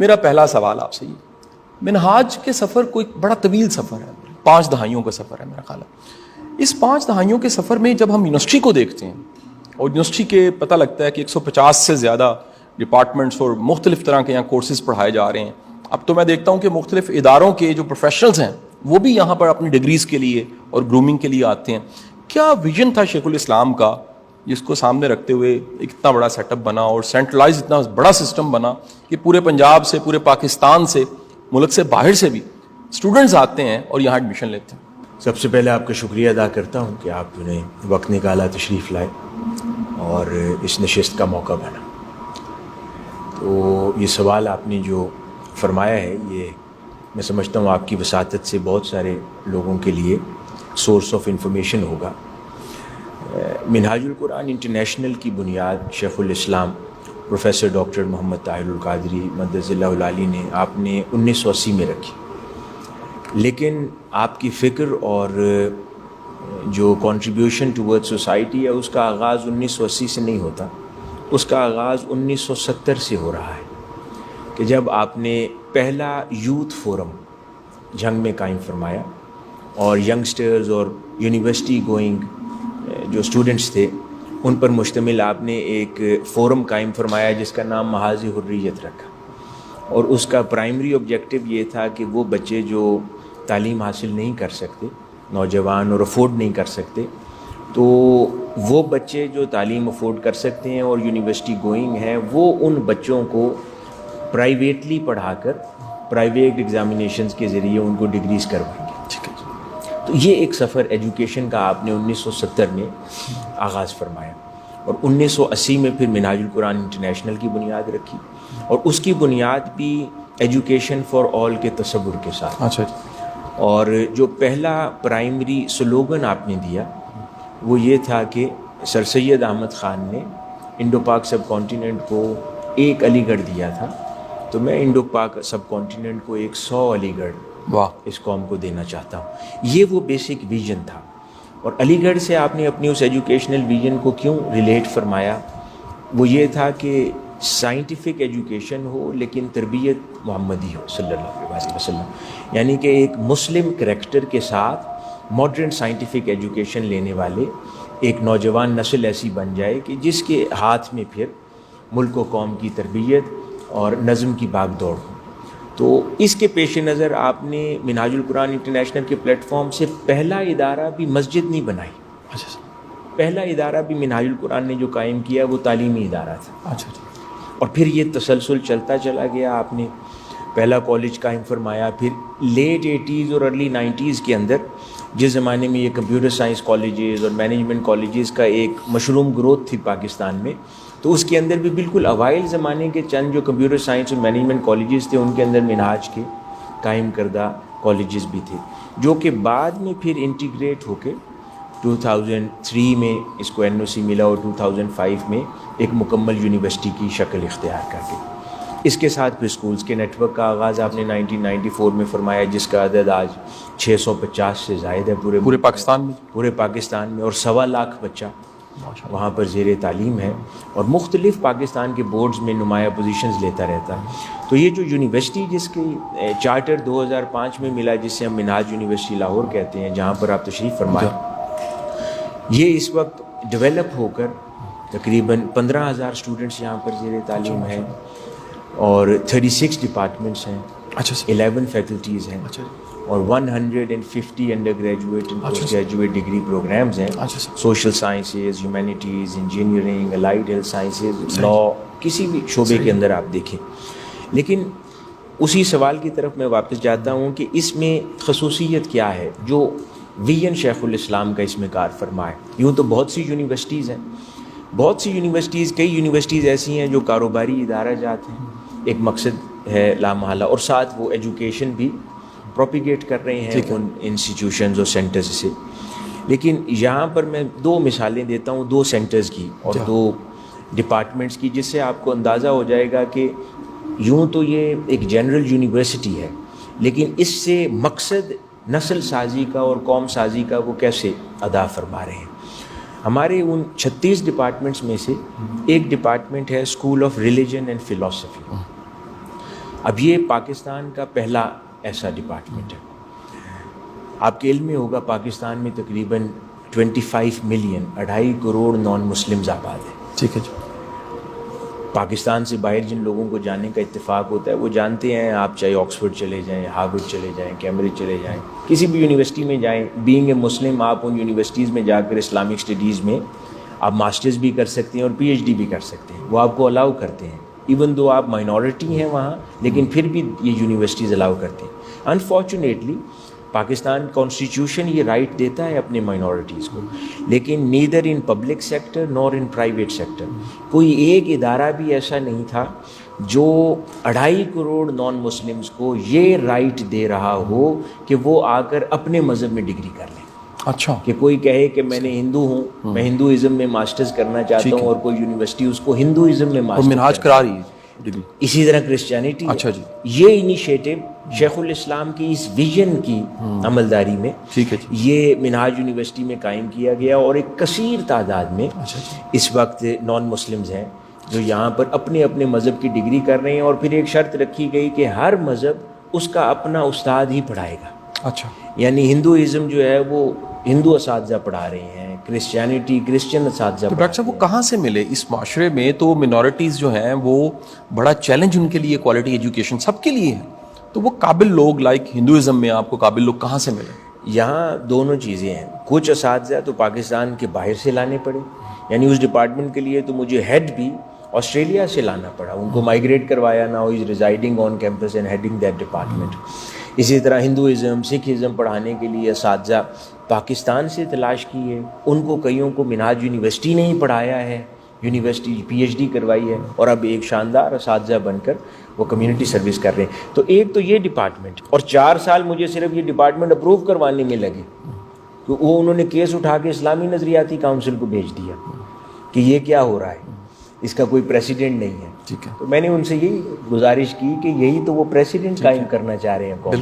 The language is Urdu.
میرا پہلا سوال آپ سے یہ، منہاج کے سفر کوئی بڑا طویل سفر ہے، 5 دہائیوں کا سفر ہے میرا خیال ہے۔ اس 5 دہائیوں کے سفر میں جب ہم یونیورسٹی کو دیکھتے ہیں اور یونیورسٹی کے پتہ لگتا ہے کہ 150 سے زیادہ ڈپارٹمنٹس اور مختلف طرح کے یہاں کورسز پڑھائے جا رہے ہیں، اب تو میں دیکھتا ہوں کہ مختلف اداروں کے جو پروفیشنلز ہیں وہ بھی یہاں پر اپنی ڈگریز کے لیے اور گرومنگ کے لیے آتے ہیں۔ کیا ویژن تھا شیخ الاسلام کا جس کو سامنے رکھتے ہوئے ایک اتنا بڑا سیٹ اپ بنا اور سینٹرلائز اتنا بڑا سسٹم بنا کہ پورے پنجاب سے، پورے پاکستان سے، ملک سے باہر سے بھی اسٹوڈنٹس آتے ہیں اور یہاں ایڈمیشن لیتے ہیں؟ سب سے پہلے آپ کا شکریہ ادا کرتا ہوں کہ آپ نے وقت نکالا، تشریف لائے اور اس نشست کا موقع بنا۔ تو یہ سوال آپ نے جو فرمایا ہے یہ میں سمجھتا ہوں آپ کی وساطت سے بہت سارے لوگوں کے لیے سورس آف انفارمیشن ہوگا۔ منہاج القرآن انٹرنیشنل کی بنیاد شیخ الاسلام پروفیسر ڈاکٹر محمد طاہر القادری مدث اللہ العالی نے آپ نے 1980 میں رکھی، لیکن آپ کی فکر اور جو کنٹریبیوشن ٹورڈ سوسائٹی ہے اس کا آغاز 1980 سے نہیں ہوتا، اس کا آغاز 1970 سے ہو رہا ہے کہ جب آپ نے پہلا یوتھ فورم جھنگ میں قائم فرمایا اور ینگسٹرز اور یونیورسٹی گوئنگ جو اسٹوڈنٹس تھے ان پر مشتمل آپ نے ایک فورم قائم فرمایا جس کا نام محاذ حریت رکھا، اور اس کا پرائمری آبجیکٹو یہ تھا کہ وہ بچے جو تعلیم حاصل نہیں کر سکتے، نوجوان اور افورڈ نہیں کر سکتے، تو وہ بچے جو تعلیم افورڈ کر سکتے ہیں اور یونیورسٹی گوئنگ ہیں وہ ان بچوں کو پرائیویٹلی پڑھا کر پرائیویٹ ایگزامینیشنز کے ذریعے ان کو ڈگریز کروائیں گے۔ تو یہ ایک سفر ایجوکیشن کا آپ نے 1970 میں آغاز فرمایا، اور 1980 میں پھر منہاج القرآن انٹرنیشنل کی بنیاد رکھی، اور اس کی بنیاد بھی ایجوکیشن فار آل کے تصور کے ساتھ۔ اچھا، اور جو پہلا پرائمری سلوگن آپ نے دیا وہ یہ تھا کہ سر سید احمد خان نے انڈو پاک سب کانٹیننٹ کو ایک علی گڑھ دیا تھا، تو میں انڈو پاک سب کانٹیننٹ کو 100 علی گڑھ اس قوم کو دینا چاہتا ہوں۔ یہ وہ بیسک ویژن تھا، اور علی گڑھ سے آپ نے اپنی اس ایجوکیشنل ویژن کو کیوں ریلیٹ فرمایا؟ وہ یہ تھا کہ سائنٹیفک ایجوکیشن ہو لیکن تربیت محمدی ہو صلی اللہ علیہ وسلم، یعنی کہ ایک مسلم کریکٹر کے ساتھ ماڈرن سائنٹیفک ایجوکیشن لینے والے ایک نوجوان نسل ایسی بن جائے کہ جس کے ہاتھ میں پھر ملک و قوم کی تربیت اور نظم کی باغ دوڑ ہو۔ تو اس کے پیش نظر آپ نے منہاج القرآن انٹرنیشنل کے پلیٹ فارم سے پہلا ادارہ بھی مسجد نہیں بنائی، پہلا ادارہ بھی منہاج القرآن نے جو قائم کیا وہ تعلیمی ادارہ تھا۔ اور پھر یہ تسلسل چلتا چلا گیا، آپ نے پہلا کالج قائم فرمایا، پھر لیٹ 80s اور ارلی 90s کے اندر جس زمانے میں یہ کمپیوٹر سائنس کالجز اور مینجمنٹ کالجز کا ایک مشروم گروتھ تھی پاکستان میں، تو اس کے اندر بھی بالکل اوائل زمانے کے چند جو کمپیوٹر سائنس اور مینجمنٹ کالجز تھے ان کے اندر منہاج کے قائم کردہ کالجز بھی تھے، جو کہ بعد میں پھر انٹیگریٹ ہو کے 2003 میں اس کو NOC ملا اور 2005 میں ایک مکمل یونیورسٹی کی شکل اختیار کر کے اس کے ساتھ پھر اسکولز کے نیٹ ورک کا آغاز آپ نے 1994 میں فرمایا، جس کا عدد آج 650 سے زائد ہے پورے پاکستان میں اور 1.25 لاکھ بچہ وہاں پر زیر تعلیم ہے، اور مختلف پاکستان کے بورڈز میں نمایاں پوزیشنز لیتا رہتا ہے۔ تو یہ جو یونیورسٹی جس کی چارٹر 2005 میں ملا، جس سے ہم منہاج یونیورسٹی لاہور کہتے ہیں، جہاں پر آپ تشریف فرمائیں، یہ اس وقت ڈیولپ ہو کر تقریباً 15,000 اسٹوڈنٹس یہاں پر زیر تعلیم ہیں، اور 36 ڈپارٹمنٹس ہیں، 11 فیکلٹیز ہیں، اور 150 undergraduate and postgraduate degree programmes ہیں، social sciences, humanities, engineering, allied health sciences, law, کسی بھی شعبے کے اندر آپ دیکھیں۔ لیکن اسی سوال کی طرف میں واپس جاتا ہوں کہ اس میں خصوصیت کیا ہے جو ویژن شیخ الاسلام کا اس میں کار فرمائے۔ یوں تو بہت سی یونیورسٹیز ہیں، کئی یونیورسٹیز ایسی ہیں جو کاروباری ادارہ جات ہیں، ایک مقصد ہے لامحالہ، اور ساتھ وہ ایجوکیشن بھی پروپیگیٹ کر رہے ہیں ان انسٹیٹیوشنز اور سینٹرز سے۔ لیکن یہاں پر میں 2 مثالیں دیتا ہوں، 2 سینٹرز کی اور 2 ڈپارٹمنٹس کی، جس سے آپ کو اندازہ ہو جائے گا کہ یوں تو یہ ایک جنرل یونیورسٹی ہے، لیکن اس سے مقصد نسل سازی کا اور قوم سازی کا وہ کیسے ادا فرما رہے ہیں۔ ہمارے ان 36 ڈپارٹمنٹس میں سے ایک ڈپارٹمنٹ ہے school of religion and philosophy. اب یہ پاکستان کا پہلا ایسا ڈپارٹمنٹ ہے. آپ کے علم میں ہوگا پاکستان میں تقریباً 25 ملین 2.5 کروڑ نان مسلمز آباد ہیں. ٹھیک ہے جی. پاکستان سے باہر جن لوگوں کو جانے کا اتفاق ہوتا ہے وہ جانتے ہیں, آپ چاہے آکسفورڈ چلے جائیں, ہارورڈ چلے جائیں, کیمبرج چلے جائیں, کسی بھی یونیورسٹی میں جائیں, بینگ اے مسلم آپ ان یونیورسٹیز میں جا کر اسلامک اسٹڈیز میں آپ ماسٹرز بھی کر سکتے ہیں اور پی ایچ ڈی بھی کر سکتے ہیں. وہ آپ کو الاؤ کرتے ہیں, ایون دو آپ مائنورٹی ہیں وہاں, لیکن پھر بھی یہ یونیورسٹیز الاؤ کرتے ہیں. انفارچونیٹلی پاکستان کانسٹیٹیوشن یہ رائٹ دیتا ہے اپنے مائنورٹیز کو, لیکن neither in public sector Noor in private sector کوئی ایک ادارہ بھی ایسا نہیں تھا جو 2.5 کروڑ نان مسلمز کو یہ رائٹ دے رہا ہو کہ وہ آ کر اپنے مذہب میں ڈگری کر لیں. اچھا, کہ کوئی کہے کہ میں نے ہندو ہوں, میں ہندوازم میں ماسٹرز کرنا چاہتا ہوں, اور کوئی یونیورسٹی اس کو ہندوازم میں ماسٹر منہاج کرا رہی ہے ڈگری. اسی طرح کرسچینٹی. اچھا جی. یہ انیشیٹو شیخ الاسلام کی اس ویژن کی عملداری میں ٹھیک ہے جی. یہ منہاج یونیورسٹی میں قائم کیا گیا, اور ایک کثیر تعداد میں اس وقت نان مسلمز ہیں جو یہاں پر اپنے اپنے مذہب کی ڈگری کر رہے ہیں. اور پھر ایک شرط رکھی گئی کہ ہر مذہب اس کا اپنا استاد ہی پڑھائے گا. اچھا, یعنی ہندوازم جو ہے وہ ہندو اساتذہ پڑھا رہے ہیں, کرسچینٹی کرسچن اساتذہ. تو ڈاکٹر صاحب وہ کہاں سے ملے اس معاشرے میں؟ تو منورٹیز جو ہیں وہ بڑا چیلنج ان کے لیے کوالٹی ایجوکیشن سب کے لیے ہے, تو وہ قابل لوگ لائک ہندوازم میں آپ کو قابل لوگ کہاں سے ملے؟ یہاں دونوں چیزیں ہیں. کچھ اساتذہ تو پاکستان کے باہر سے لانے پڑے, یعنی اس ڈپارٹمنٹ کے لیے تو مجھے ہیڈ بھی آسٹریلیا سے لانا پڑا, ان کو مائگریٹ کروایا. نا is residing on campus and heading that department. اسی طرح ہندوازم سکھ ازم پڑھانے کے لیے اساتذہ پاکستان سے تلاش کیے, ان کو کئیوں کو منہاج یونیورسٹی نے ہی پڑھایا ہے, یونیورسٹی پی ایچ ڈی کروائی ہے, اور اب ایک شاندار اساتذہ بن کر وہ کمیونٹی سروس کر رہے ہیں. تو ایک تو یہ ڈپارٹمنٹ, اور 4 سال مجھے صرف یہ ڈپارٹمنٹ اپروو کروانے میں لگے, تو وہ انہوں نے کیس اٹھا کے اسلامی نظریاتی کاؤنسل کو بھیج دیا کہ یہ کیا ہو رہا ہے, اس کا کوئی پریسیڈنٹ نہیں ہے. ٹھیک ہے, تو میں نے ان سے یہی گزارش کی کہ یہی تو وہ پریسیڈنٹ قائم کرنا چاہ رہے ہیں. بالکل.